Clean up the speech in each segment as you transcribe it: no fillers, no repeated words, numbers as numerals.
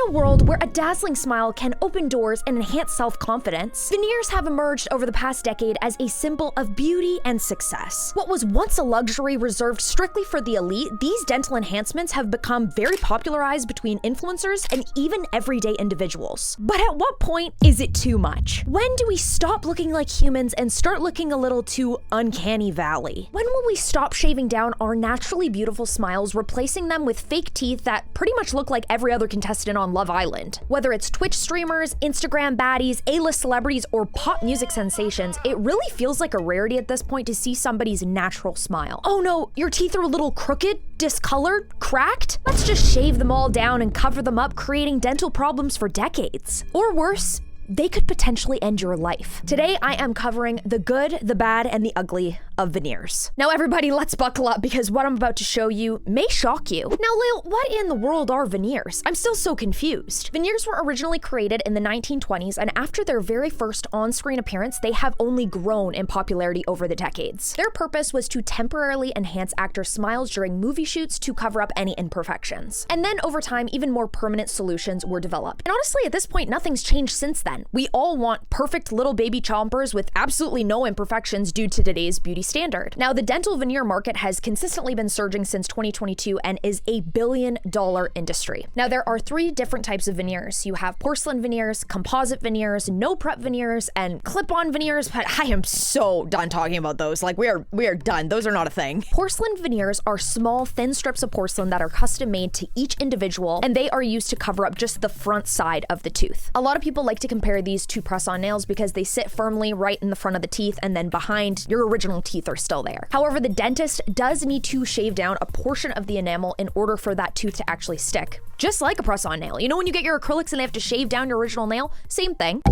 a world where a dazzling smile can open doors and enhance self-confidence, veneers have emerged over the past decade as a symbol of beauty and success. What was once a luxury reserved strictly for the elite, these dental enhancements have become very popularized between influencers and even everyday individuals. But at what point is it too much? When do we stop looking like humans and start looking a little too uncanny valley? When will we stop shaving down our naturally beautiful smiles, replacing them with fake teeth that pretty much look like every other contestant on Love Island? Whether it's Twitch streamers, Instagram baddies, A-list celebrities, or pop music sensations, it really feels like a rarity at this point to see somebody's natural smile. Oh no, your teeth are a little crooked, discolored, cracked? Let's just shave them all down and cover them up, creating dental problems for decades. Or worse, they could potentially end your life. Today, I am covering the good, the bad, and the ugly of veneers. Now everybody, let's buckle up because what I'm about to show you may shock you. Now Lael, what in the world are veneers? I'm still so confused. Veneers were originally created in the 1920s, and after their very first on-screen appearance, they have only grown in popularity over the decades. Their purpose was to temporarily enhance actors' smiles during movie shoots to cover up any imperfections. And then over time, even more permanent solutions were developed. And honestly, at this point, nothing's changed since then. We all want perfect little baby chompers with absolutely no imperfections due to today's beauty standard. Now, the dental veneer market has consistently been surging since 2022 and is a billion-dollar industry. Now, there are 3 different types of veneers. You have porcelain veneers, composite veneers, no prep veneers, and clip-on veneers, but I am so done talking about those. Like, we are done. Those are not a thing. Porcelain veneers are small, thin strips of porcelain that are custom-made to each individual, and they are used to cover up just the front side of the tooth. A lot of people like to compare these to press-on nails because they sit firmly right in the front of the teeth, and then behind, your original teeth are still there. However, the dentist does need to shave down a portion of the enamel in order for that tooth to actually stick. Just like a press-on nail. You know when you get your acrylics and they have to shave down your original nail? Same thing.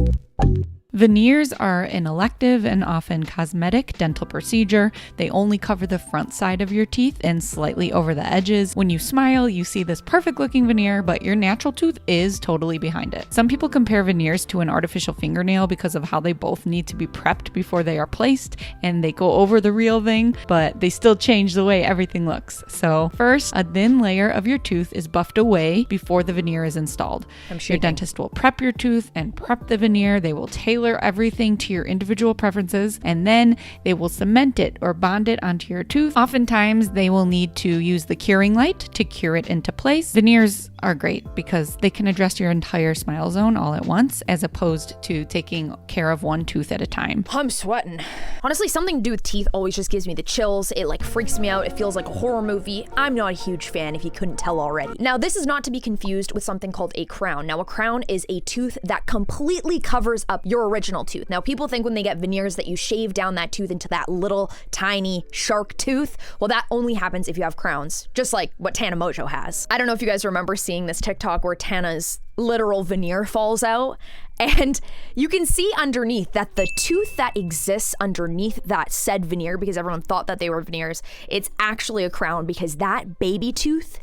Veneers are an elective and often cosmetic dental procedure. They only cover the front side of your teeth and slightly over the edges. When you smile, you see this perfect looking veneer, but your natural tooth is totally behind it. Some people compare veneers to an artificial fingernail because of how they both need to be prepped before they are placed, and they go over the real thing, but they still change the way everything looks. So first, a thin layer of your tooth is buffed away before the veneer is installed. Your dentist will prep your tooth and prep the veneer. They will tailor everything to your individual preferences, and then they will cement it or bond it onto your tooth. Oftentimes, they will need to use the curing light to cure it into place. Veneers are great because they can address your entire smile zone all at once, as opposed to taking care of one tooth at a time. I'm sweating. Honestly, something to do with teeth always just gives me the chills. It like freaks me out. It feels like a horror movie. I'm not a huge fan if you couldn't tell already. Now, this is not to be confused with something called a crown. Now, a crown is a tooth that completely covers up your original tooth. Now, people think when they get veneers that you shave down that tooth into that little tiny shark tooth. Well, that only happens if you have crowns, just like what Tana Mojo has. I don't know if you guys remember seeing this TikTok where Tana's literal veneer falls out, and you can see underneath that the tooth that exists underneath that said veneer, because everyone thought that they were veneers, it's actually a crown, because that baby tooth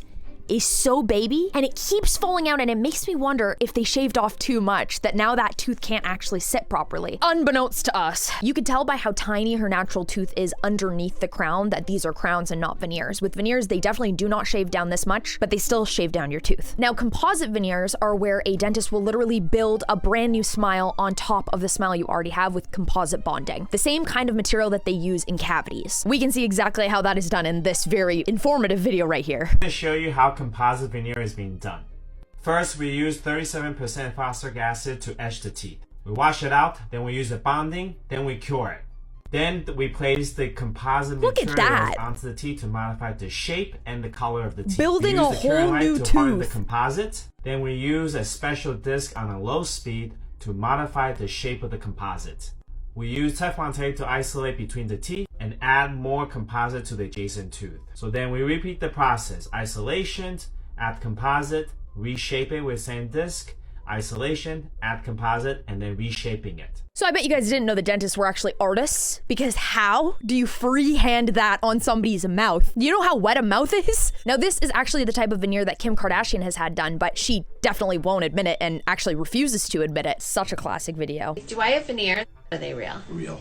is so baby and it keeps falling out, and it makes me wonder if they shaved off too much that now that tooth can't actually sit properly. Unbeknownst to us. You can tell by how tiny her natural tooth is underneath the crown that these are crowns and not veneers. With veneers, they definitely do not shave down this much, but they still shave down your tooth. Now, composite veneers are where a dentist will literally build a brand new smile on top of the smile you already have with composite bonding. The same kind of material that they use in cavities. We can see exactly how that is done in this very informative video right here. I'm going to show you how composite veneer is being done. First, we use 37% phosphoric acid to etch the teeth. We wash it out, then we use the bonding, then we cure it. Then we place the composite materials onto the teeth to modify the shape and the color of the teeth. Building a whole new to harden the tooth. composite. Then we use a special disc on a low speed to modify the shape of the composite. We use Teflon tape to isolate between the teeth and add more composite to the adjacent tooth. So then we repeat the process. Isolation, add composite, reshape it with same disc, isolation, add composite, and then reshaping it. So I bet you guys didn't know the dentists were actually artists, because how do you freehand that on somebody's mouth? You know how wet a mouth is? Now, this is actually the type of veneer that Kim Kardashian has had done, but she definitely won't admit it and actually refuses to admit it. Such a classic video. Do I have veneers? Are they real? Real.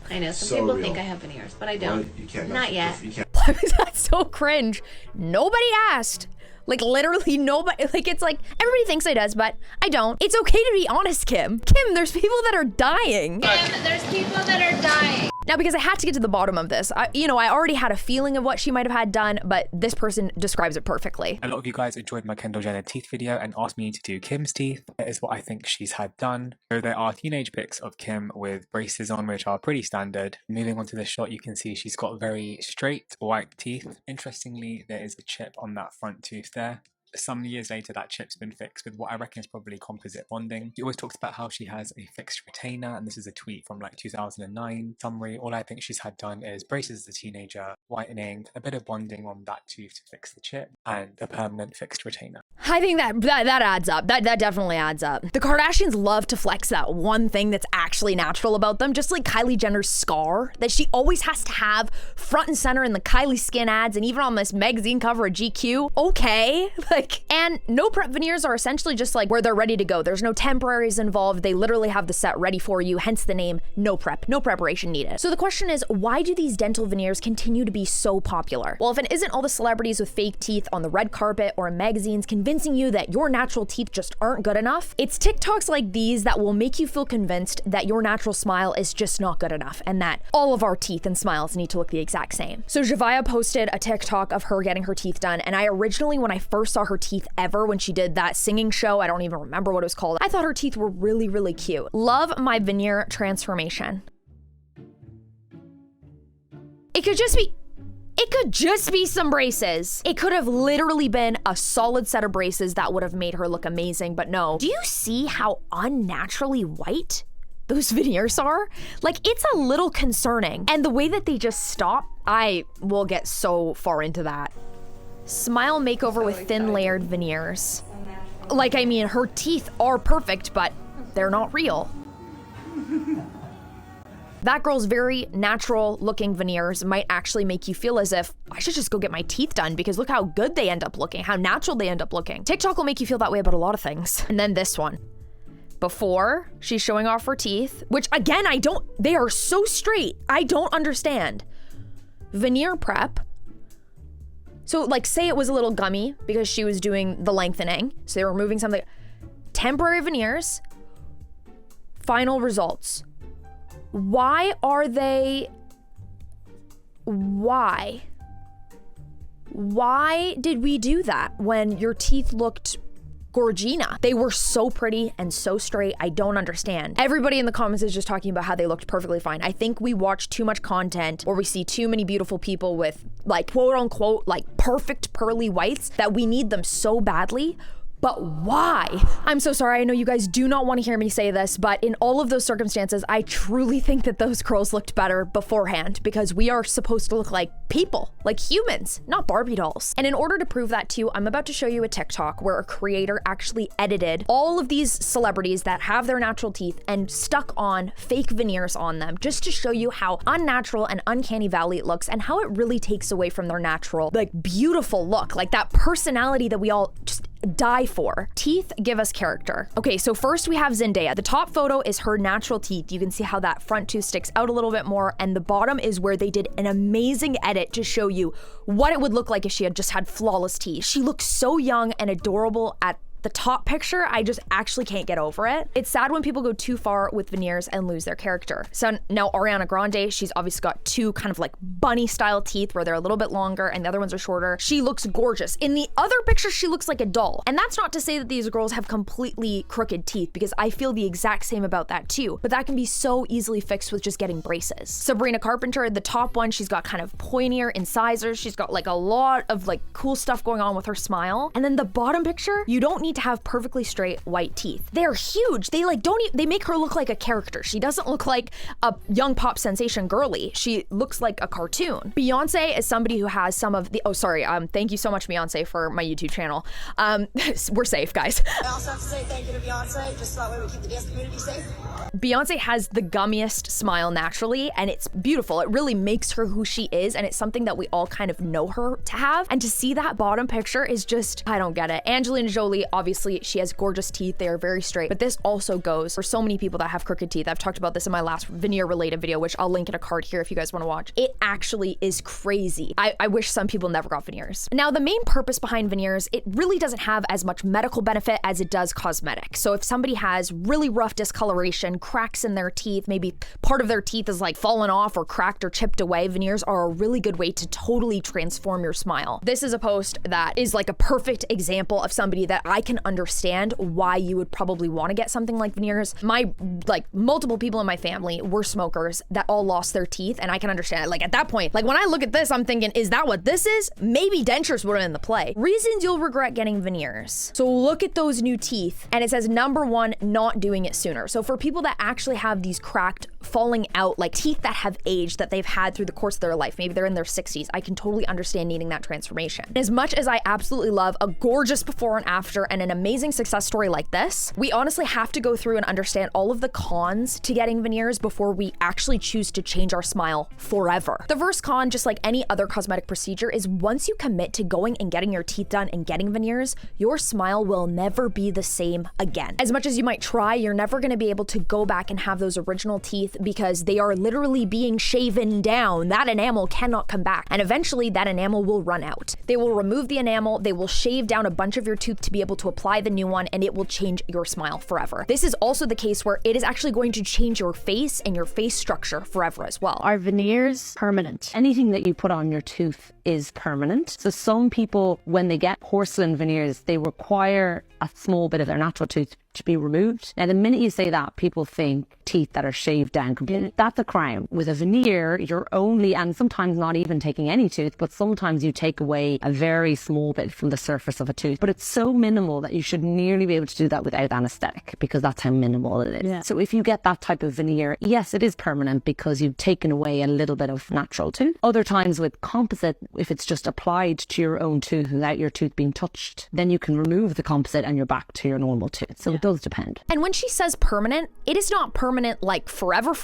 I know, some So people real. think I have veneers, but I don't. Well, you can't. Not yet. You can't. Why was that so cringe? Nobody asked. Like literally nobody, like it's like, everybody thinks I does, but I don't. It's okay to be honest, Kim. Kim, there's people that are dying. Kim, there's people that are dying. Now, because I had to get to the bottom of this, I already had a feeling of what she might have had done, but this person describes it perfectly. A lot of you guys enjoyed my Kendall Jenner teeth video and asked me to do Kim's teeth. That is what I think she's had done. So there are teenage pics of Kim with braces on, which are pretty standard. Moving on to this shot, you can see she's got very straight white teeth. Interestingly, there is a chip on that front tooth there. Some years later, that chip's been fixed with what I reckon is probably composite bonding. She always talks about how she has a fixed retainer, and this is a tweet from like 2009. Summary, all I think she's had done is braces as a teenager, whitening, a bit of bonding on that tooth to fix the chip, and a permanent fixed retainer. I think that adds up. That definitely adds up. The Kardashians love to flex that one thing that's actually natural about them, just like Kylie Jenner's scar that she always has to have front and center in the Kylie Skin ads and even on this magazine cover of GQ. Okay, and no prep veneers are essentially just like where they're ready to go. There's no temporaries involved. They literally have the set ready for you, hence the name, no prep, no preparation needed. So the question is, why do these dental veneers continue to be so popular? Well, if it isn't all the celebrities with fake teeth on the red carpet or in magazines convincing you that your natural teeth just aren't good enough, it's TikToks like these that will make you feel convinced that your natural smile is just not good enough and that all of our teeth and smiles need to look the exact same. So Javaya posted a TikTok of her getting her teeth done, and I originally, when I first saw her teeth ever, when she did that singing show, I don't even remember what it was called, I thought her teeth were really, really cute. Love my veneer transformation. It could just be some braces. It could have literally been a solid set of braces that would have made her look amazing, but no. Do you see how unnaturally white those veneers are? Like, it's a little concerning. And the way that they just stop, I will get so far into that. Smile makeover with thin layered veneers. Like, I mean, her teeth are perfect, but they're not real. That girl's very natural looking veneers might actually make you feel as if I should just go get my teeth done because look how good they end up looking, how natural they end up looking. TikTok will make you feel that way about a lot of things. And then this one. Before, she's showing off her teeth, which again, they are so straight. I don't understand. Veneer prep. So like, say it was a little gummy because she was doing the lengthening. So they were removing something. Temporary veneers. Final results. Why did we do that when your teeth looked Gorgina? They were so pretty and so straight. I don't understand. Everybody in the comments is just talking about how they looked perfectly fine. I think we watch too much content or we see too many beautiful people with like quote unquote like perfect pearly whites that we need them so badly. But why? I'm so sorry. I know you guys do not want to hear me say this, but in all of those circumstances, I truly think that those girls looked better beforehand because we are supposed to look like people, like humans, not Barbie dolls. And in order to prove that to you, I'm about to show you a TikTok where a creator actually edited all of these celebrities that have their natural teeth and stuck on fake veneers on them just to show you how unnatural and uncanny valley it looks and how it really takes away from their natural, like beautiful look, like that personality that we all just die for. Teeth give us character. Okay, so first we have Zendaya. The top photo is her natural teeth. You can see how that front tooth sticks out a little bit more, and the bottom is where they did an amazing edit to show you what it would look like if she had just had flawless teeth. She looks so young and adorable at the top picture. I just actually can't get over it. It's sad when people go too far with veneers and lose their character. So now Ariana Grande, she's obviously got two kind of like bunny style teeth where they're a little bit longer and the other ones are shorter. She looks gorgeous. In the other picture, she looks like a doll. And that's not to say that these girls have completely crooked teeth because I feel the exact same about that too. But that can be so easily fixed with just getting braces. Sabrina Carpenter, the top one, she's got kind of pointier incisors. She's got like a lot of like cool stuff going on with her smile. And then the bottom picture, you don't need to have perfectly straight white teeth. They're huge. They like they make her look like a character. She doesn't look like a young pop sensation girly. She looks like a cartoon. Beyonce is somebody who has some of the, thank you so much Beyonce for my YouTube channel. We're safe, guys. I also have to say thank you to Beyonce, just so that way we keep the dance community safe. Beyonce has the gummiest smile naturally, and it's beautiful. It really makes her who she is, and it's something that we all kind of know her to have. And to see that bottom picture is just, I don't get it. Angelina Jolie, obviously Obviously, she has gorgeous teeth. They are very straight, but this also goes for so many people that have crooked teeth. I've talked about this in my last veneer related video, which I'll link in a card here if you guys want to watch. It actually is crazy. I wish some people never got veneers. Now, the main purpose behind veneers, it really doesn't have as much medical benefit as it does cosmetic. So if somebody has really rough discoloration, cracks in their teeth, maybe part of their teeth is like fallen off or cracked or chipped away, veneers are a really good way to totally transform your smile. This is a post that is like a perfect example of somebody that I can understand why you would probably want to get something like veneers. Multiple people in my family were smokers that all lost their teeth, and I can understand it. Like at that point, like when I look at this, I'm thinking, is that what this is? Maybe dentures would have been the play. Reasons you'll regret getting veneers. So look at those new teeth, and it says number one, not doing it sooner. So for people that actually have these cracked, falling out, like teeth that have aged that they've had through the course of their life, maybe they're in their 60s, I can totally understand needing that transformation. As much as I absolutely love a gorgeous before and after and an amazing success story like this, we honestly have to go through and understand all of the cons to getting veneers before we actually choose to change our smile forever. The first con, just like any other cosmetic procedure, is once you commit to going and getting your teeth done and getting veneers, your smile will never be the same again. As much as you might try, you're never going to be able to go back and have those original teeth because they are literally being shaven down. That enamel cannot come back, and eventually that enamel will run out. They will remove the enamel, they will shave down a bunch of your tooth to be able to apply the new one, and it will change your smile forever. This is also the case where it is actually going to change your face and your face structure forever as well. Are veneers permanent? Anything that you put on your tooth is permanent. So some people, when they get porcelain veneers, they require a small bit of their natural tooth to be removed. Now, the minute you say that, people think teeth that are shaved down completely. That's a crime. With a veneer, you're only, and sometimes not even taking any tooth, but sometimes you take away a very small bit from the surface of a tooth. But it's so minimal that you should nearly be able to do that without anesthetic, because that's how minimal it is. Yeah. So if you get that type of veneer, yes, it is permanent because you've taken away a little bit of natural tooth. Other times with composite, if it's just applied to your own tooth without your tooth being touched, then you can remove the composite and you're back to your normal tooth. So it does depend. And when she says permanent, it is not permanent like forever.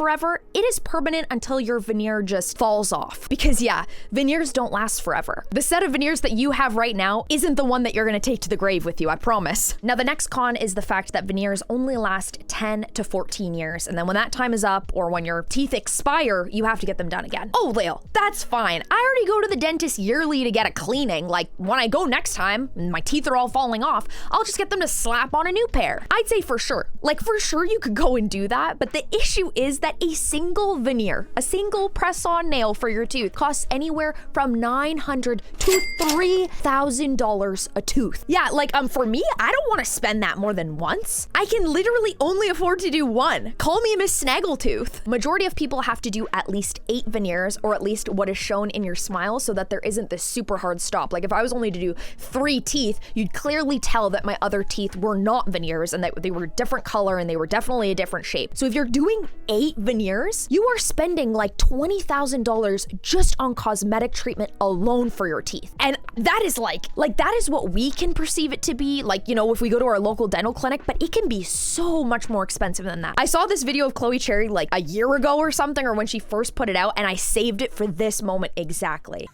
It is permanent until your veneer just falls off. Because yeah, veneers don't last forever. The set of veneers that you have right now isn't the one that you're going to take to the grave with you, I promise. Now, the next con is the fact that veneers only last 10 to 14 years. And then when that time is up, or when your teeth expire, you have to get them done again. Oh, Lael, that's fine. I already go to the dentist yearly to get a cleaning. Like, when I go next time, and my teeth are all falling off, I'll just get them to slap on a new pair. I'd say for sure. Like, for sure you could go and do that, but the issue is that a single veneer, a single press-on nail for your tooth, costs anywhere from $900 to $3,000 a tooth. Yeah, like, for me, I don't want to spend that more than once. I can literally only afford to do one. Call me Miss Snaggletooth. Majority of people have to do at least 8 veneers, or at least what is shown in your smile, so that there isn't this super hard stop. Like, if I was only to do 3 teeth, you'd clearly tell that my other teeth were not veneers and that they were different color and they were definitely a different shape. So if you're doing 8 veneers, you are spending like $20,000 just on cosmetic treatment alone for your teeth. And that is like that is what we can perceive it to be, like, you know, if we go to our local dental clinic, but it can be so much more expensive than that. I saw this video of Chloe Cherry like a year ago or something, or when she first put it out, and I saved it for this moment exactly.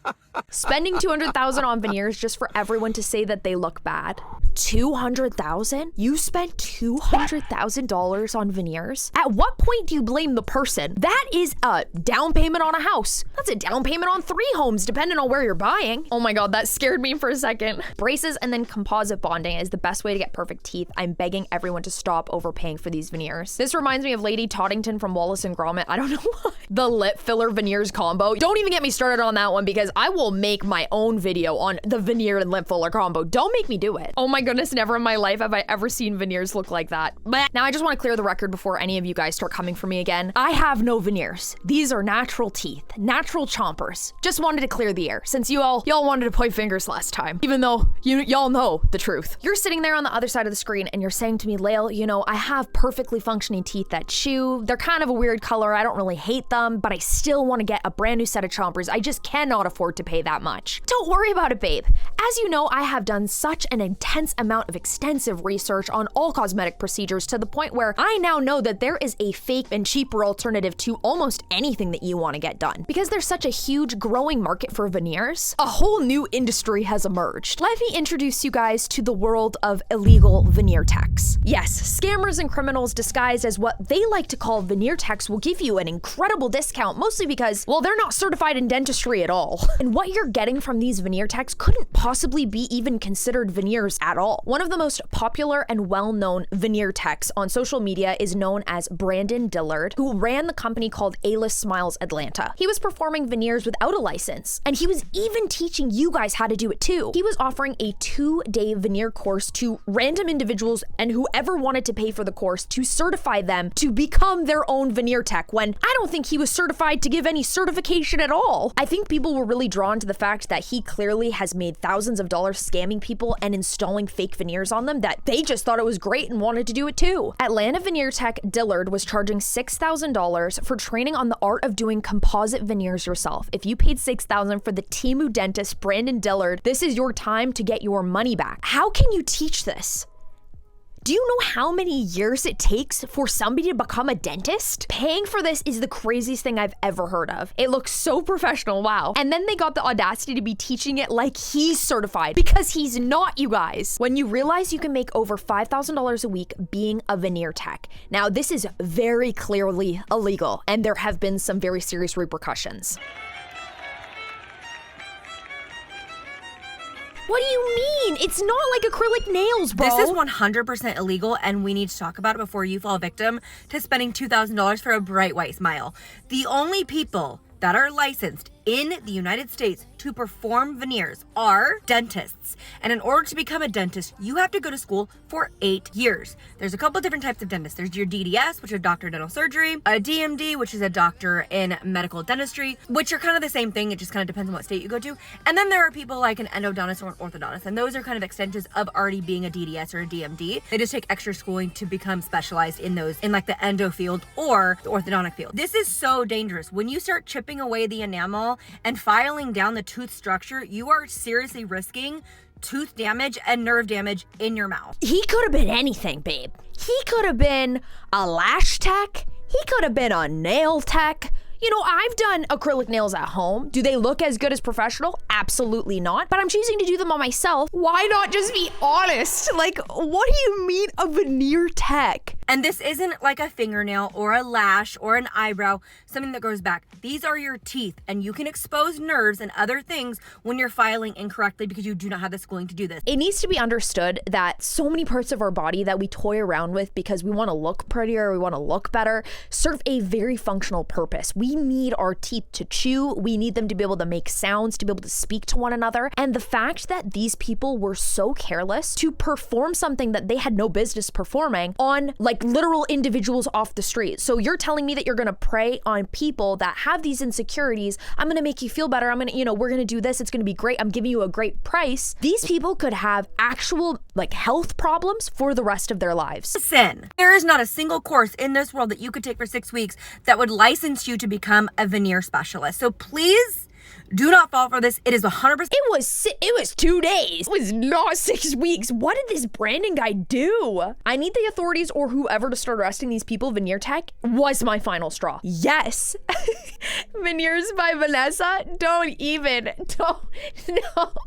Spending $200,000 on veneers just for everyone to say that they look bad. $200,000? You spent $200,000 on veneers? At what point do you blame the person? That is a down payment on a house. That's a down payment on 3 homes, depending on where you're buying. Oh my God, that scared me for a second. Braces and then composite bonding is the best way to get perfect teeth. I'm begging everyone to stop overpaying for these veneers. This reminds me of Lady Toddington from Wallace and Gromit. I don't know why. The lip filler veneers combo. Don't even get me started on that one, because I will make my own video on the veneer and lip filler combo. Don't make me do it. Oh my goodness, never in my life have I ever seen veneers look like that. But now I just want to clear the record before any of you guys start coming for me again. I have no veneers. These are natural teeth, natural chompers. Just wanted to clear the air since y'all wanted to point fingers last time, even though y'all know the truth. You're sitting there on the other side of the screen and you're saying to me, Lael, you know, I have perfectly functioning teeth that chew. They're kind of a weird color. I don't really hate them, but I still want to get a brand new set of chompers. I just cannot afford to pay pay that much. Don't worry about it, babe. As you know, I have done such an intense amount of extensive research on all cosmetic procedures to the point where I now know that there is a fake and cheaper alternative to almost anything that you want to get done. Because there's such a huge growing market for veneers, a whole new industry has emerged. Let me introduce you guys to the world of illegal veneer techs. Yes, scammers and criminals disguised as what they like to call veneer techs will give you an incredible discount, mostly because, well, they're not certified in dentistry at all. And what you're getting from these veneer techs couldn't possibly be even considered veneers at all. One of the most popular and well-known veneer techs on social media is known as Brandon Dillard, who ran the company called A-List Smiles Atlanta. He was performing veneers without a license, and he was even teaching you guys how to do it too. He was offering a 2-day veneer course to random individuals and whoever wanted to pay for the course to certify them to become their own veneer tech, when I don't think he was certified to give any certification at all. I think people were really drawn to the fact that he clearly has made thousands of dollars scamming people and installing fake veneers on them that they just thought it was great and wanted to do it too. Atlanta veneer tech Dillard was charging $6,000 for training on the art of doing composite veneers yourself. If you paid $6,000 for the Timu dentist Brandon Dillard, this is your time to get your money back. How can you teach this? Do you know how many years it takes for somebody to become a dentist? Paying for this is the craziest thing I've ever heard of. It looks so professional, wow. And then they got the audacity to be teaching it like he's certified, because he's not, you guys. When you realize you can make over $5,000 a week being a veneer tech. Now, this is very clearly illegal, and there have been some very serious repercussions. What do you mean? It's not like acrylic nails, bro. This is 100% illegal, and we need to talk about it before you fall victim to spending $2,000 for a bright white smile. The only people that are licensed in the United States to perform veneers are dentists. And in order to become a dentist, you have to go to school for 8 years. There's a couple different types of dentists. There's your DDS, which is Doctor of Dental Surgery, a DMD, which is a doctor in medical dentistry, which are kind of the same thing. It just kind of depends on what state you go to. And then there are people like an endodontist or an orthodontist, and those are kind of extensions of already being a DDS or a DMD. They just take extra schooling to become specialized in those, in like the endo field or the orthodontic field. This is so dangerous. When you start chipping away the enamel and filing down the tooth structure, you are seriously risking tooth damage and nerve damage in your mouth. He could have been anything, babe. He could have been a lash tech. He could have been a nail tech. You know, I've done acrylic nails at home. Do they look as good as professional? Absolutely not. But I'm choosing to do them on myself. Why not just be honest? Like, what do you mean a veneer tech? And this isn't like a fingernail or a lash or an eyebrow, something that grows back. These are your teeth, and you can expose nerves and other things when you're filing incorrectly because you do not have the schooling to do this. It needs to be understood that so many parts of our body that we toy around with because we want to look prettier, we want to look better, serve a very functional purpose. We need our teeth to chew. We need them to be able to make sounds, to be able to speak to one another. And the fact that these people were so careless to perform something that they had no business performing on like literal individuals off the street. So you're telling me that you're going to prey on people that have these insecurities. I'm going to make you feel better. I'm going to, we're going to do this. It's going to be great. I'm giving you a great price. These people could have actual like health problems for the rest of their lives. Listen, there is not a single course in this world that you could take for 6 weeks that would license you to become a veneer specialist. So please do not fall for this. It is 100%. It was 2 days. It was not 6 weeks. What did this Brandon guy do? I need the authorities or whoever to start arresting these people. Veneer tech was my final straw. Yes. Veneers by Vanessa. No.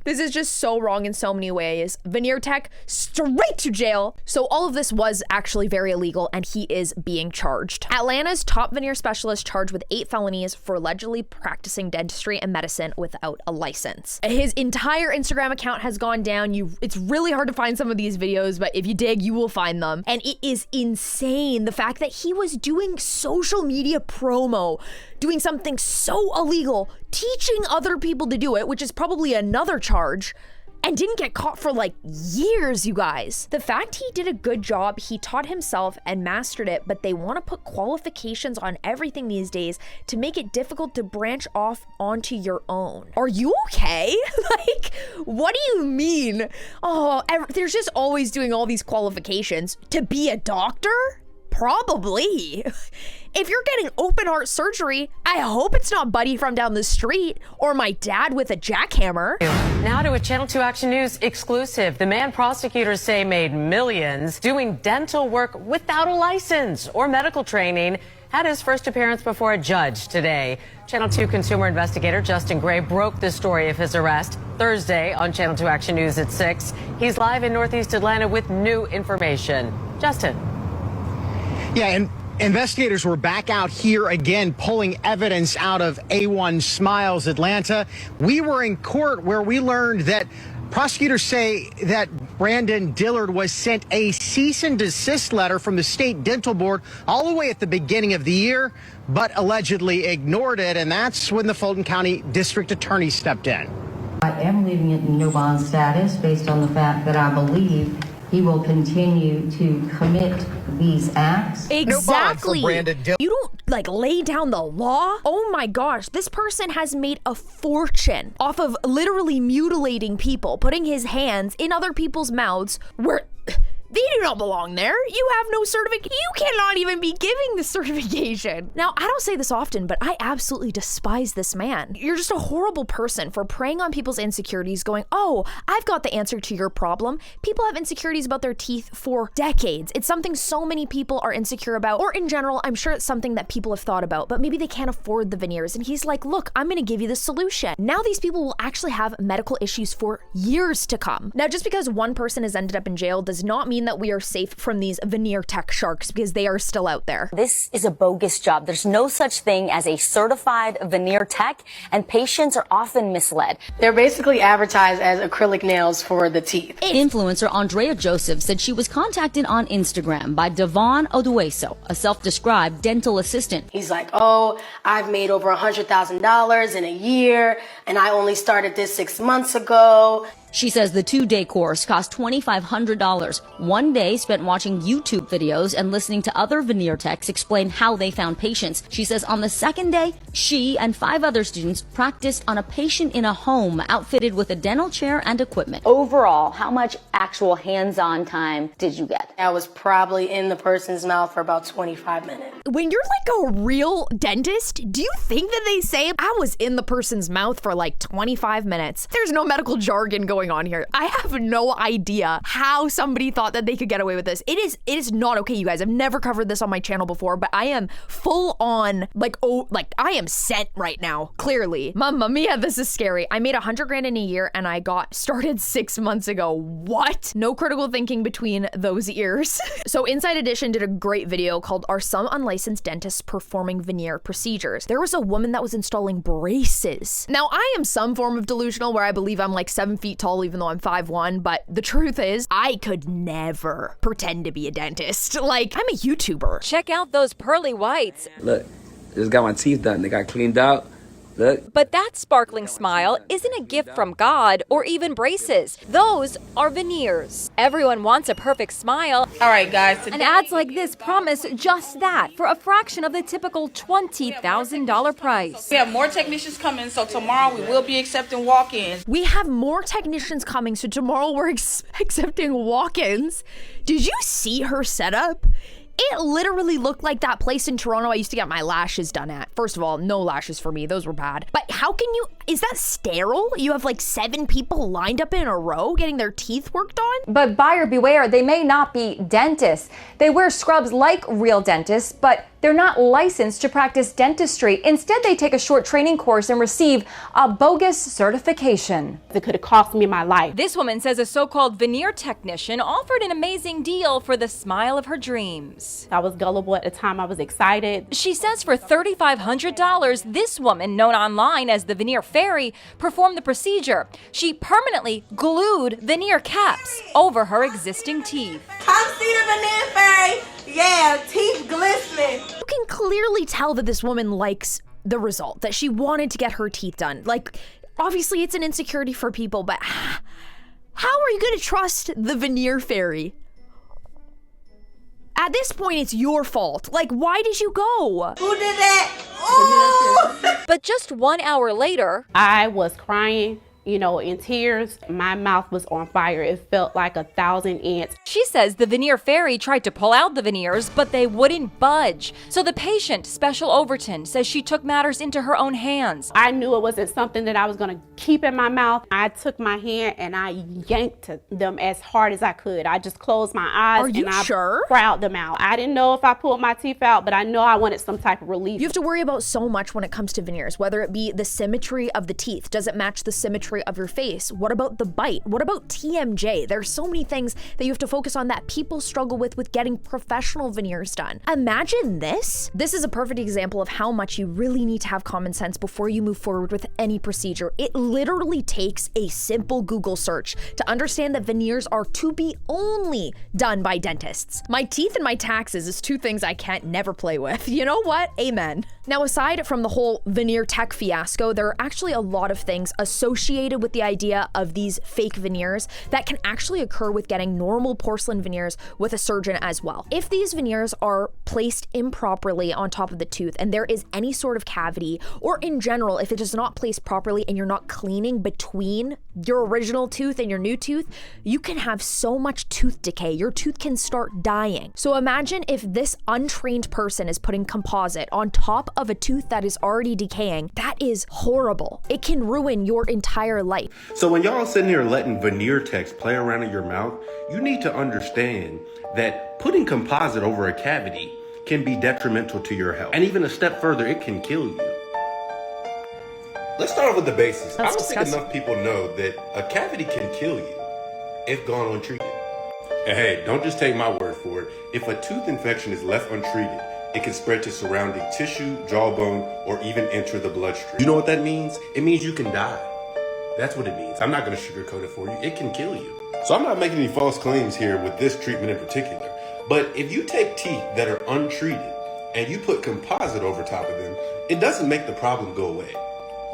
This is just so wrong in so many ways. Veneer tech, straight to jail. So all of this was actually very illegal, and he is being charged. Atlanta's top veneer specialist charged with 8 felonies for allegedly practicing dentistry and medicine without a license. His entire Instagram account has gone down. It's really hard to find some of these videos, but if you dig, you will find them. And it is insane, the fact that he was doing social media promo, doing something so illegal, teaching other people to do it, which is probably another charge, and didn't get caught for like years, you guys. The fact he did a good job, he taught himself and mastered it, but they want to put qualifications on everything these days to make it difficult to branch off onto your own. Are you okay? Like, what do you mean? Oh, there's just always doing all these qualifications to be a doctor? Probably. If you're getting open heart surgery, I hope it's not Buddy from down the street or my dad with a jackhammer. Now to a Channel 2 Action News exclusive. The man prosecutors say made millions doing dental work without a license or medical training had his first appearance before a judge today. Channel 2 consumer investigator Justin Gray broke the story of his arrest Thursday on Channel 2 Action News at 6. He's live in Northeast Atlanta with new information. Justin. Yeah, and investigators were back out here again, pulling evidence out of A1 Smiles Atlanta. We were in court where we learned that prosecutors say that Brandon Dillard was sent a cease and desist letter from the state dental board all the way at the beginning of the year, but allegedly ignored it. And that's when the Fulton County District Attorney stepped in. I am leaving it in no bond status based on the fact that I believe he will continue to commit these acts. Exactly. You don't lay down the law. Oh my gosh, this person has made a fortune off of literally mutilating people, putting his hands in other people's mouths where they do not belong there. You have no certificate. You cannot even be giving the certification. Now, I don't say this often, but I absolutely despise this man. You're just a horrible person for preying on people's insecurities, going, oh, I've got the answer to your problem. People have insecurities about their teeth for decades. It's something so many people are insecure about, or in general, I'm sure it's something that people have thought about, but maybe they can't afford the veneers. And he's like, look, I'm gonna give you the solution. Now these people will actually have medical issues for years to come. Now, just because one person has ended up in jail does not mean that we are safe from these veneer tech sharks, because they are still out there. This is a bogus job. There's no such thing as a certified veneer tech, and patients are often misled. They're basically advertised as acrylic nails for the teeth. Influencer Andrea Joseph said she was contacted on Instagram by Devon Odueso, a self-described dental assistant. He's like, oh, I've made over $100,000 in a year, and I only started this 6 months ago. She says the 2-day course cost $2,500. 1 day spent watching YouTube videos and listening to other veneer techs explain how they found patients. She says on the second day, she and 5 other students practiced on a patient in a home outfitted with a dental chair and equipment. Overall, how much actual hands-on time did you get? I was probably in the person's mouth for about 25 minutes. When you're like a real dentist, do you think that they say, I was in the person's mouth for like 25 minutes? There's no medical jargon going on here. I have no idea how somebody thought that they could get away with this. It is not okay, you guys. I've never covered this on my channel before, but I am full on I am sent right now, clearly. Mamma mia, this is scary. I made $100,000 in a year and I got started 6 months ago. What? No critical thinking between those ears. So Inside Edition did a great video called Are Some Unlicensed Dentists Performing Veneer Procedures? There was a woman that was installing braces. Now, I am some form of delusional where I believe I'm like 7 feet tall even though I'm 5'1", but the truth is I could never pretend to be a dentist. Like, I'm a YouTuber. Check out those pearly whites. Look, just got my teeth done. They got cleaned out. Look. But that sparkling smile isn't a gift from God or even braces. Those are veneers. Everyone wants a perfect smile. All right, guys. And ads like this promise just that for a fraction of the typical $20,000 price. We have more technicians coming, so tomorrow we will be accepting walk-ins. We have more technicians coming, so tomorrow we're accepting walk-ins. Did you see her setup? It literally looked like that place in Toronto I used to get my lashes done at. First of all, no lashes for me. Those were bad. But how can you, is that sterile? You have like 7 people lined up in a row getting their teeth worked on? But buyer beware, they may not be dentists. They wear scrubs like real dentists, but they're not licensed to practice dentistry. Instead, they take a short training course and receive a bogus certification. It could have cost me my life. This woman says a so-called veneer technician offered an amazing deal for the smile of her dreams. I was gullible at the time. I was excited. She says for $3,500, this woman, known online as the Veneer Fairy, performed the procedure. She permanently glued veneer caps over her existing teeth. Come see the Veneer Fairy. Yeah, teeth glistening. You can clearly tell that this woman likes the result, that she wanted to get her teeth done. Like, obviously it's an insecurity for people, but how are you going to trust the Veneer Fairy? At this point, it's your fault. Like, why did you go? Who did that? Ooh. But just 1 hour later, I was crying in tears. My mouth was on fire. It felt like 1,000 ants. She says the veneer fairy tried to pull out the veneers, but they wouldn't budge. So the patient, Special Overton, says she took matters into her own hands. I knew it wasn't something that I was going to keep in my mouth. I took my hand and I yanked them as hard as I could. I just closed my eyes and I growled them out. I didn't know if I pulled my teeth out, but I know I wanted some type of relief. You have to worry about so much when it comes to veneers, whether it be the symmetry of the teeth. Does it match the symmetry of your face? What about the bite? What about TMJ? There's so many things that you have to focus on that people struggle with getting professional veneers done. Imagine this. This is a perfect example of how much you really need to have common sense before you move forward with any procedure. It literally takes a simple Google search to understand that veneers are to be only done by dentists. My teeth and my taxes is two things I can't never play with. You know what? Amen. Now, aside from the whole veneer tech fiasco, there are actually a lot of things associated with the idea of these fake veneers that can actually occur with getting normal porcelain veneers with a surgeon as well. If these veneers are placed improperly on top of the tooth and there is any sort of cavity, or in general, if it is not placed properly and you're not cleaning between your original tooth and your new tooth, you can have so much tooth decay. Your tooth can start dying. So imagine if this untrained person is putting composite on top of a tooth that is already decaying. That is horrible. It can ruin your entire life. So when y'all sitting here letting veneer techs play around in your mouth, you need to understand that putting composite over a cavity can be detrimental to your health. And even a step further, it can kill you. Let's start off with the basics. I don't think enough people know that a cavity can kill you if gone untreated. And hey, don't just take my word for it. If a tooth infection is left untreated, it can spread to surrounding tissue, jawbone, or even enter the bloodstream. You know what that means? It means you can die. That's what it means. I'm not going to sugarcoat it for you. It can kill you. So I'm not making any false claims here with this treatment in particular. But if you take teeth that are untreated and you put composite over top of them, it doesn't make the problem go away.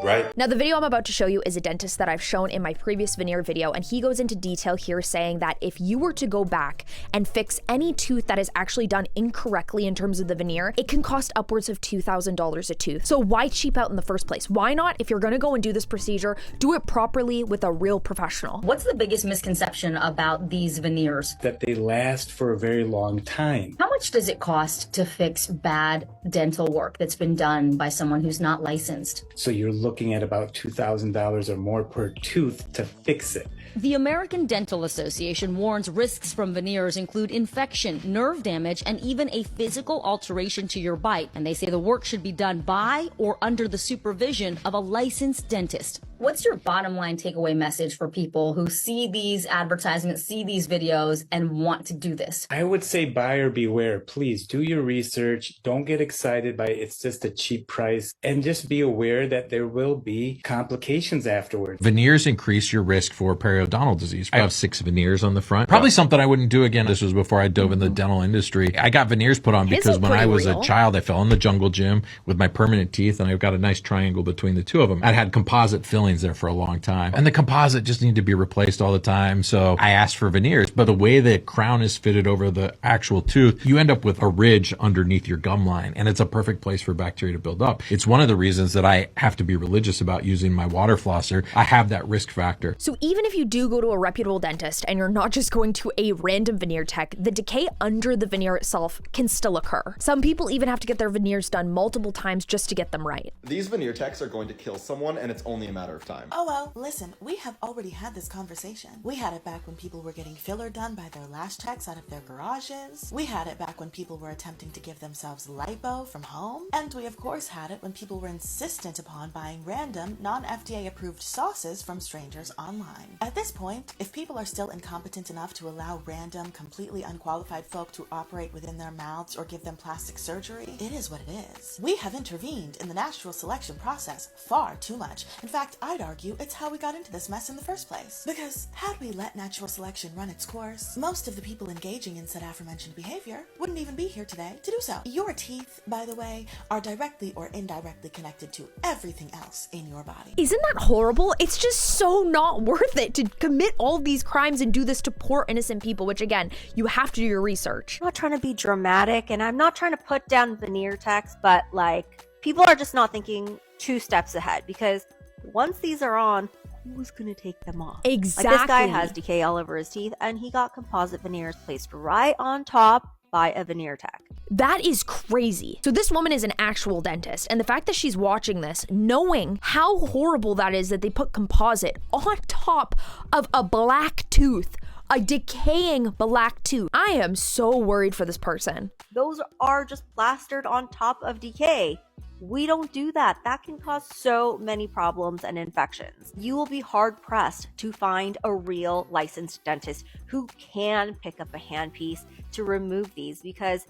Right? Now, the video I'm about to show you is a dentist that I've shown in my previous veneer video, and he goes into detail here saying that if you were to go back and fix any tooth that is actually done incorrectly in terms of the veneer, it can cost upwards of $2,000 a tooth. So why cheap out in the first place? Why not, if you're gonna go and do this procedure, do it properly with a real professional? What's the biggest misconception about these veneers? That they last for a very long time. How much does it cost to fix bad dental work that's been done by someone who's not licensed? So you're looking at about $2,000 or more per tooth to fix it. The American Dental Association warns risks from veneers include infection, nerve damage, and even a physical alteration to your bite. And they say the work should be done by or under the supervision of a licensed dentist. What's your bottom line takeaway message for people who see these advertisements, see these videos, and want to do this? I would say buyer beware. Please do your research. Don't get excited by it's just a cheap price. And just be aware that there will be complications afterwards. Veneers increase your risk for periodontal disease. I have 6 veneers on the front. Probably something I wouldn't do again. This was before I dove in the dental industry. I got veneers put on because when I was a child, I fell in the jungle gym with my permanent teeth, and I've got a nice triangle between the two of them. I'd had composite fillings there for a long time, and the composite just needed to be replaced all the time. So I asked for veneers, but the way the crown is fitted over the actual tooth, you end up with a ridge underneath your gum line, and it's a perfect place for bacteria to build up. It's one of the reasons that I have to be religious about using my water flosser. I have that risk factor. So even if you do go to a reputable dentist and you're not just going to a random veneer tech, the decay under the veneer itself can still occur. Some people even have to get their veneers done multiple times just to get them right. These veneer techs are going to kill someone, and it's only a matter of time. Oh well, listen, we have already had this conversation. We had it back when people were getting filler done by their lash techs out of their garages. We had it back when people were attempting to give themselves lipo from home. And we of course had it when people were insistent upon buying random, non-FDA approved sauces from strangers online. At this point, if people are still incompetent enough to allow random, completely unqualified folk to operate within their mouths or give them plastic surgery, it is what it is. We have intervened in the natural selection process far too much. In fact, I'd argue it's how we got into this mess in the first place. Because had we let natural selection run its course, most of the people engaging in said aforementioned behavior wouldn't even be here today to do so. Your teeth, by the way, are directly or indirectly connected to everything else in your body. Isn't that horrible? It's just so not worth it to commit all these crimes and do this to poor innocent people, which again, you have to do your research. I'm not trying to be dramatic, and I'm not trying to put down veneer techs, but like, people are just not thinking 2 steps ahead, because once these are on, who's gonna take them off? Exactly. Like, this guy has decay all over his teeth, and he got composite veneers placed right on top by a veneer tech. That is crazy. So this woman is an actual dentist, and the fact that she's watching this, knowing how horrible that is that they put composite on top of a black tooth, a decaying black tooth. I am so worried for this person. Those are just plastered on top of decay. We don't do that. That can cause so many problems and infections. You will be hard pressed to find a real licensed dentist who can pick up a handpiece to remove these, because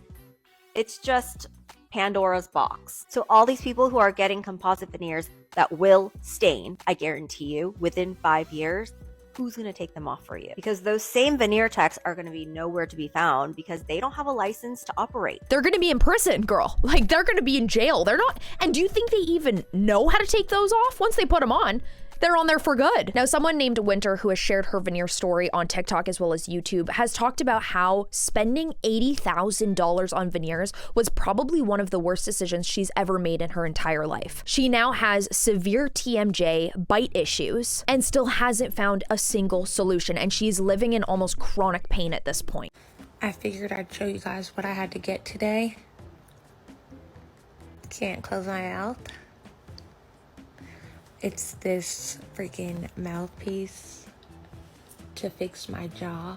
it's just Pandora's box. So all these people who are getting composite veneers that will stain, I guarantee you, within 5 years, who's going to take them off for you? Because those same veneer techs are going to be nowhere to be found because they don't have a license to operate. They're going to be in prison, girl. Like, they're going to be in jail. They're not. And do you think they even know how to take those off once they put them on? They're on there for good. Now, someone named Winter, who has shared her veneer story on TikTok as well as YouTube, has talked about how spending $80,000 on veneers was probably one of the worst decisions she's ever made in her entire life. She now has severe TMJ, bite issues, and still hasn't found a single solution, and she's living in almost chronic pain at this point. I figured I'd show you guys what I had to get today. Can't close my mouth. It's this freaking mouthpiece to fix my jaw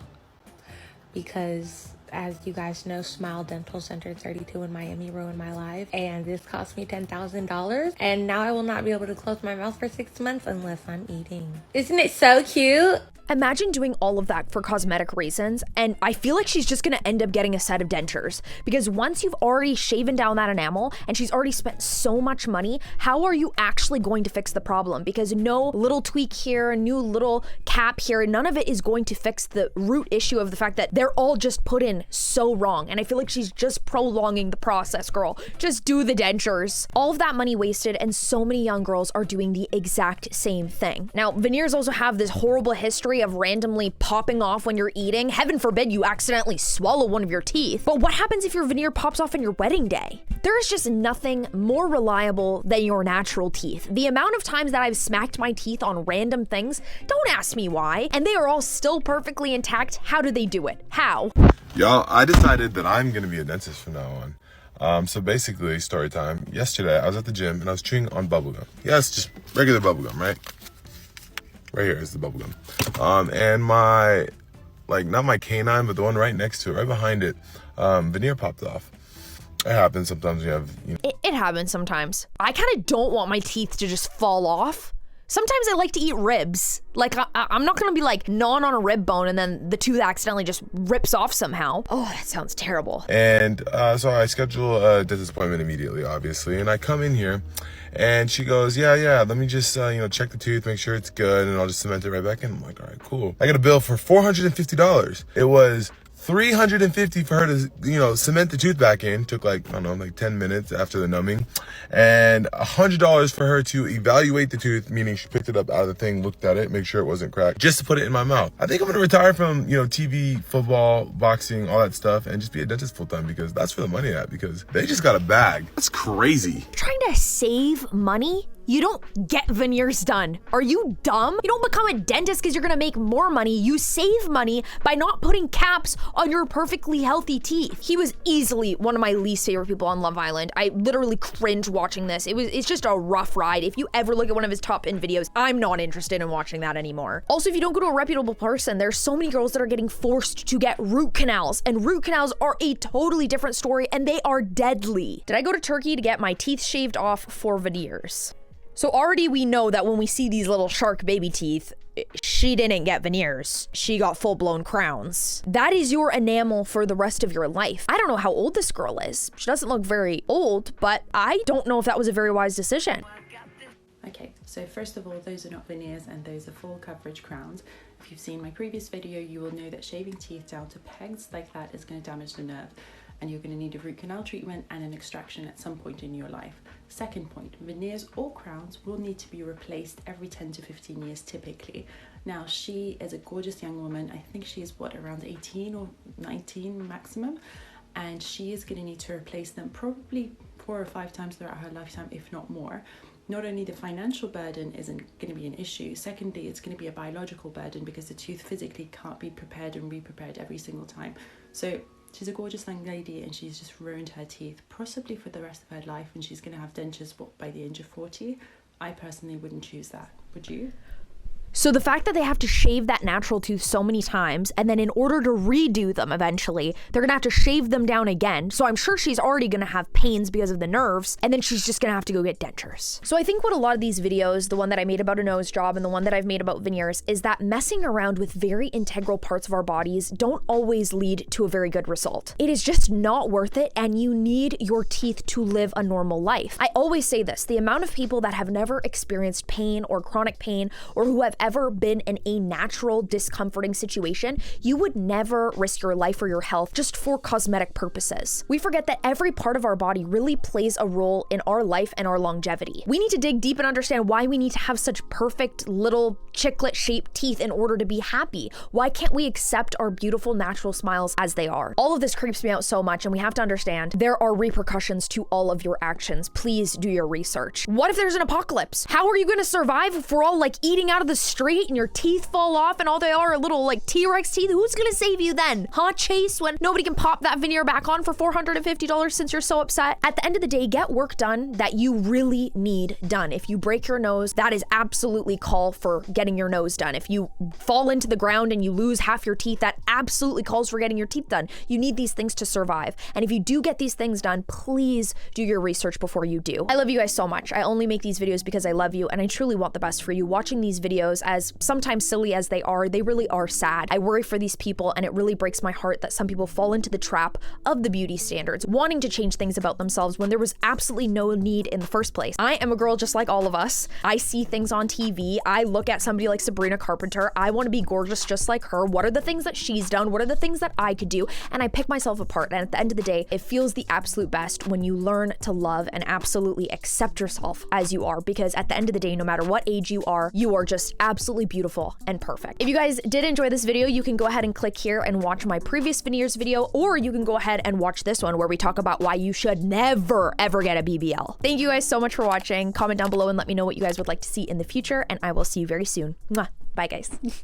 because, as you guys know, Smile Dental Center 32 in Miami ruined my life, and this cost me $10,000, and now I will not be able to close my mouth for 6 months unless I'm eating. Isn't it so cute? Imagine doing all of that for cosmetic reasons, and I feel like she's just gonna end up getting a set of dentures, because once you've already shaven down that enamel and she's already spent so much money, how are you actually going to fix the problem? Because no little tweak here, new little cap here, none of it is going to fix the root issue of the fact that they're all just put in so wrong, and I feel like she's just prolonging the process, girl. Just do the dentures. All of that money wasted, and so many young girls are doing the exact same thing. Now, veneers also have this horrible history of randomly popping off when you're eating. Heaven forbid you accidentally swallow one of your teeth. But what happens if your veneer pops off on your wedding day? There is just nothing more reliable than your natural teeth. The amount of times that I've smacked my teeth on random things, don't ask me why, and they are all still perfectly intact. How do they do it? How? Y'all, I decided that I'm gonna be a dentist from now on. So basically, story time. Yesterday, I was at the gym and I was chewing on bubblegum. Yes, just regular bubblegum, right? Right here is the bubblegum. And my, like, not my canine, but the one right next to it, right behind it, veneer popped off. It happens sometimes when you have, you know. It happens sometimes. I kind of don't want my teeth to just fall off. Sometimes I like to eat ribs. Like, I'm not gonna be like gnawing on a rib bone and then the tooth accidentally just rips off somehow. Oh, that sounds terrible. And so I schedule a dentist appointment immediately, obviously. And I come in here and she goes, yeah, let me just, check the tooth, make sure it's good, and I'll just cement it right back in. I'm like, all right, cool. I got a bill for $450. It was $350 for her to, cement the tooth back in. Took like 10 minutes after the numbing. And $100 for her to evaluate the tooth, meaning she picked it up out of the thing, looked at it, make sure it wasn't cracked, just to put it in my mouth. I think I'm gonna retire from, TV, football, boxing, all that stuff, and just be a dentist full time, because that's where the money at, because they just got a bag. That's crazy. Trying to save money? You don't get veneers done. Are you dumb? You don't become a dentist because you're gonna make more money. You save money by not putting caps on your perfectly healthy teeth. He was easily one of my least favorite people on Love Island. I literally cringe watching this. It's just a rough ride. If you ever look at one of his top end videos, I'm not interested in watching that anymore. Also, if you don't go to a reputable person, there's so many girls that are getting forced to get root canals, and root canals are a totally different story, and they are deadly. Did I go to Turkey to get my teeth shaved off for veneers? So already we know that when we see these little shark baby teeth, she didn't get veneers. She got full-blown crowns. That is your enamel for the rest of your life. I don't know how old this girl is. She doesn't look very old, but I don't know if that was a very wise decision. Okay, so first of all, those are not veneers and those are full coverage crowns. If you've seen my previous video, you will know that shaving teeth down to pegs like that is going to damage the nerve, and you're going to need a root canal treatment and an extraction at some point in your life. Second point, veneers or crowns will need to be replaced every 10 to 15 years typically. Now, she is a gorgeous young woman. I think she's around 18 or 19 maximum, and she is going to need to replace them probably 4 or 5 times throughout her lifetime, if not more. not only the financial burden isn't going to be an issue, secondly, it's going to be a biological burden because the tooth physically can't be prepared and re-prepared every single time. So she's a gorgeous young lady and she's just ruined her teeth, possibly for the rest of her life, and she's going to have dentures by the age of 40. I personally wouldn't choose that. Would you? So the fact that they have to shave that natural tooth so many times, and then in order to redo them eventually, they're gonna have to shave them down again. So I'm sure she's already gonna have pains because of the nerves, and then she's just gonna have to go get dentures. So I think what a lot of these videos, the one that I made about a nose job and the one that I've made about veneers, is that messing around with very integral parts of our bodies don't always lead to a very good result. It is just not worth it, and you need your teeth to live a normal life. I always say this, the amount of people that have never experienced pain or chronic pain, or who have ever been in a natural discomforting situation, you would never risk your life or your health just for cosmetic purposes. We forget that every part of our body really plays a role in our life and our longevity. We need to dig deep and understand why we need to have such perfect little chiclet shaped teeth in order to be happy. Why can't we accept our beautiful natural smiles as they are? All of this creeps me out so much, and we have to understand there are repercussions to all of your actions. Please do your research. What if there's an apocalypse? How are you going to survive if we're all like eating out of the street and your teeth fall off and all they are little like T-Rex teeth? Who's gonna save you then? Huh, Chase, when nobody can pop that veneer back on for $450 since you're so upset? At the end of the day, get work done that you really need done. If you break your nose, that is absolutely call for getting your nose done. If you fall into the ground and you lose half your teeth, that absolutely calls for getting your teeth done. You need these things to survive. And if you do get these things done, please do your research before you do. I love you guys so much. I only make these videos because I love you and I truly want the best for you. Watching these videos, as sometimes silly as they really are sad. I worry for these people, and it really breaks my heart that some people fall into the trap of the beauty standards, wanting to change things about themselves when there was absolutely no need in the first place. I am a girl just like all of us. I see things on TV. I look at somebody like Sabrina Carpenter. I want to be gorgeous just like her. What are the things that she's done? What are the things that I could do? And I pick myself apart. And at the end of the day, it feels the absolute best when you learn to love and absolutely accept yourself as you are, because at the end of the day, no matter what age you are just absolutely beautiful and perfect. If you guys did enjoy this video, you can go ahead and click here and watch my previous veneers video, or you can go ahead and watch this one where we talk about why you should never ever get a BBL. Thank you guys so much for watching. Comment down below and let me know what you guys would like to see in the future, and I will see you very soon. Mwah. Bye guys.